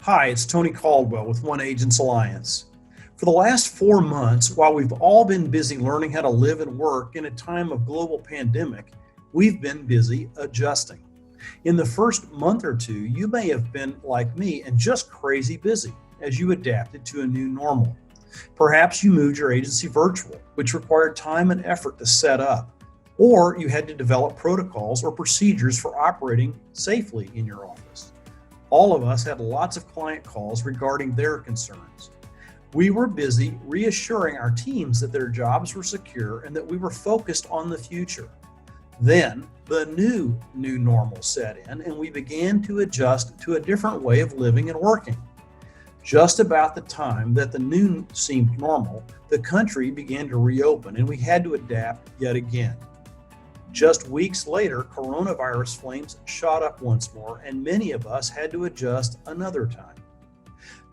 Hi, it's Tony Caldwell with One Agents Alliance. For the last 4 months, while we've all been busy learning how to live and work in a time of global pandemic, we've been busy adjusting. In the first month or two, you may have been like me and just crazy busy as you adapted to a new normal. Perhaps you moved your agency virtual, which required time and effort to set up, or you had to develop protocols or procedures for operating safely in your office. All of us had lots of client calls regarding their concerns. We were busy reassuring our teams that their jobs were secure and that we were focused on the future. Then the new normal set in and we began to adjust to a different way of living and working. Just about the time that the new seemed normal, the country began to reopen and we had to adapt yet again. Just weeks later, coronavirus flames shot up once more, and many of us had to adjust another time.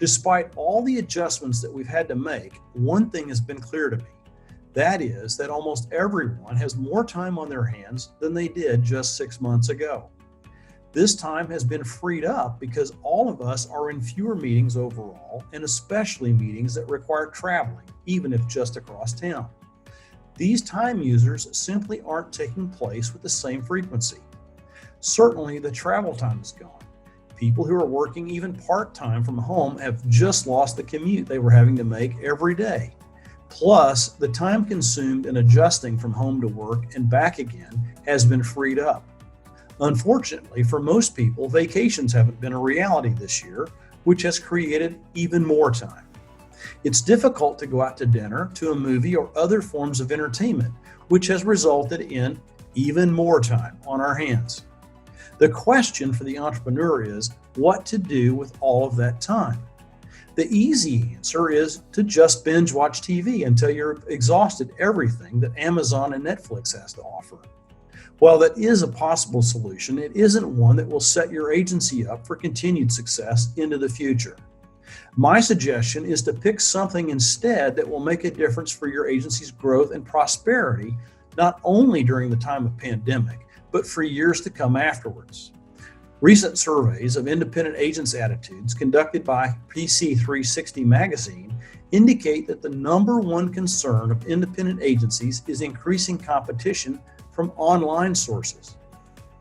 Despite all the adjustments that we've had to make, one thing has been clear to me. That is that almost everyone has more time on their hands than they did just 6 months ago. This time has been freed up because all of us are in fewer meetings overall, and especially meetings that require traveling, even if just across town. These time users simply aren't taking place with the same frequency. Certainly, the travel time is gone. People who are working even part-time from home have just lost the commute they were having to make every day. Plus, the time consumed in adjusting from home to work and back again has been freed up. Unfortunately, for most people, vacations haven't been a reality this year, which has created even more time. It's difficult to go out to dinner, to a movie, or other forms of entertainment, which has resulted in even more time on our hands. The question for the entrepreneur is what to do with all of that time. The easy answer is to just binge watch TV until you're exhausted everything that Amazon and Netflix has to offer. While that is a possible solution, it isn't one that will set your agency up for continued success into the future. My suggestion is to pick something instead that will make a difference for your agency's growth and prosperity, not only during the time of pandemic, but for years to come afterwards. Recent surveys of independent agents' attitudes conducted by PC 360 magazine indicate that the number one concern of independent agencies is increasing competition from online sources.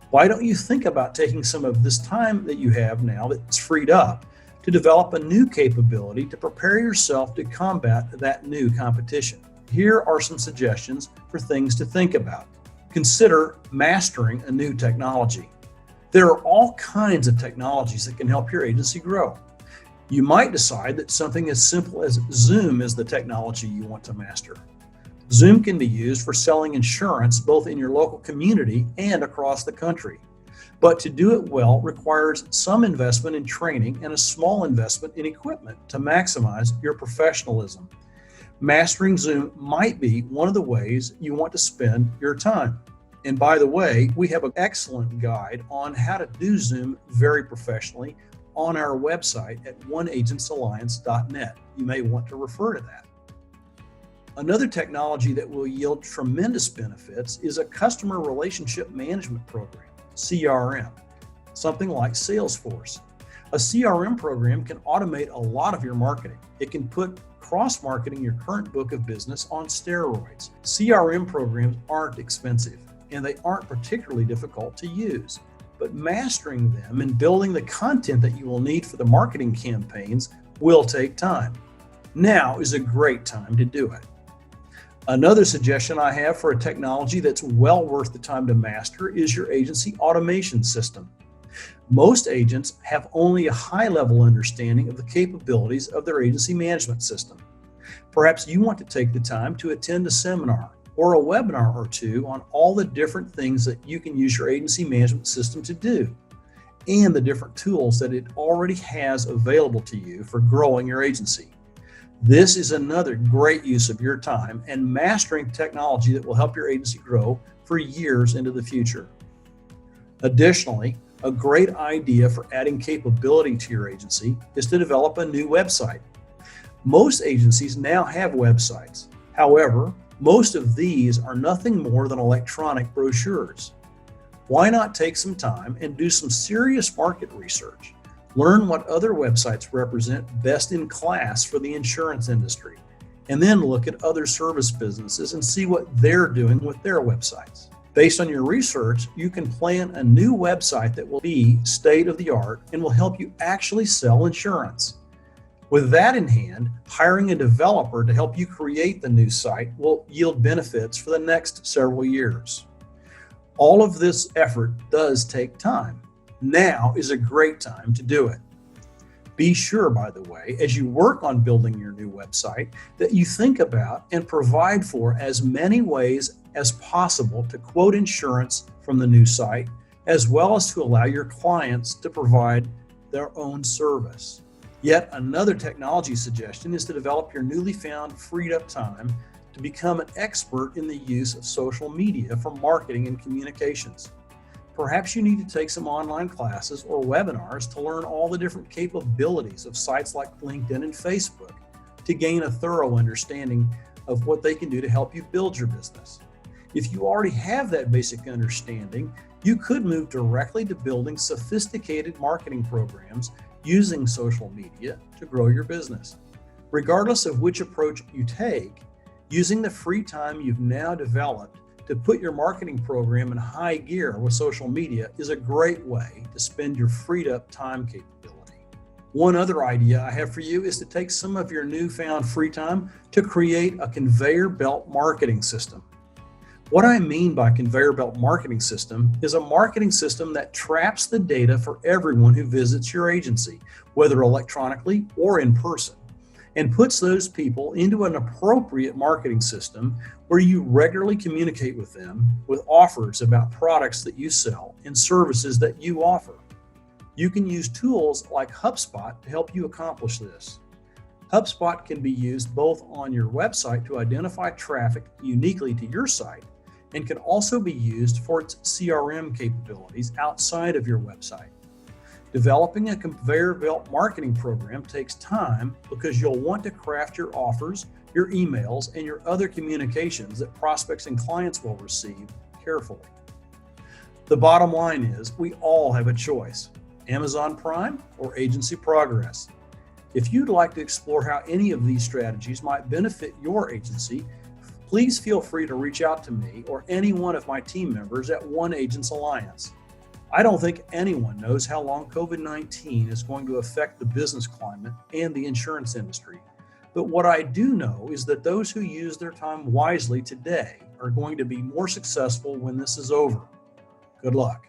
Why don't you think about taking some of this time that you have now that's freed up to develop a new capability to prepare yourself to combat that new competition? Here are some suggestions for things to think about. Consider mastering a new technology. There are all kinds of technologies that can help your agency grow. You might decide that something as simple as Zoom is the technology you want to master. Zoom can be used for selling insurance both in your local community and across the country. But to do it well requires some investment in training and a small investment in equipment to maximize your professionalism. Mastering Zoom might be one of the ways you want to spend your time. And by the way, we have an excellent guide on how to do Zoom very professionally on our website at oneagentsalliance.net. You may want to refer to that. Another technology that will yield tremendous benefits is a customer relationship management program. CRM, something like Salesforce. A CRM program can automate a lot of your marketing. It can put cross-marketing your current book of business on steroids. CRM programs aren't expensive and they aren't particularly difficult to use, but mastering them and building the content that you will need for the marketing campaigns will take time. Now is a great time to do it. Another suggestion I have for a technology that's well worth the time to master is your agency automation system. Most agents have only a high-level understanding of the capabilities of their agency management system. Perhaps you want to take the time to attend a seminar or a webinar or two on all the different things that you can use your agency management system to do and the different tools that it already has available to you for growing your agency. This is another great use of your time and mastering technology that will help your agency grow for years into the future. Additionally, a great idea for adding capability to your agency is to develop a new website. Most agencies now have websites. However, most of these are nothing more than electronic brochures. Why not take some time and do some serious market research? Learn what other websites represent best in class for the insurance industry, and then look at other service businesses and see what they're doing with their websites. Based on your research, you can plan a new website that will be state of the art and will help you actually sell insurance. With that in hand, hiring a developer to help you create the new site will yield benefits for the next several years. All of this effort does take time. Now is a great time to do it. Be sure, by the way, as you work on building your new website, that you think about and provide for as many ways as possible to quote insurance from the new site, as well as to allow your clients to provide their own service. Yet another technology suggestion is to develop your newly found freed up time to become an expert in the use of social media for marketing and communications. Perhaps you need to take some online classes or webinars to learn all the different capabilities of sites like LinkedIn and Facebook to gain a thorough understanding of what they can do to help you build your business. If you already have that basic understanding, you could move directly to building sophisticated marketing programs using social media to grow your business. Regardless of which approach you take, using the free time you've now developed to put your marketing program in high gear with social media is a great way to spend your freed up time capability. One other idea I have for you is to take some of your newfound free time to create a conveyor belt marketing system. What I mean by conveyor belt marketing system is a marketing system that traps the data for everyone who visits your agency, whether electronically or in person, and puts those people into an appropriate marketing system where you regularly communicate with them with offers about products that you sell and services that you offer. You can use tools like HubSpot to help you accomplish this. HubSpot can be used both on your website to identify traffic uniquely to your site and can also be used for its CRM capabilities outside of your website. Developing a conveyor belt marketing program takes time because you'll want to craft your offers, your emails, and your other communications that prospects and clients will receive carefully. The bottom line is we all have a choice, Amazon Prime or Agency Progress. If you'd like to explore how any of these strategies might benefit your agency, please feel free to reach out to me or any one of my team members at One Agents Alliance. I don't think anyone knows how long COVID-19 is going to affect the business climate and the insurance industry. But what I do know is that those who use their time wisely today are going to be more successful when this is over. Good luck.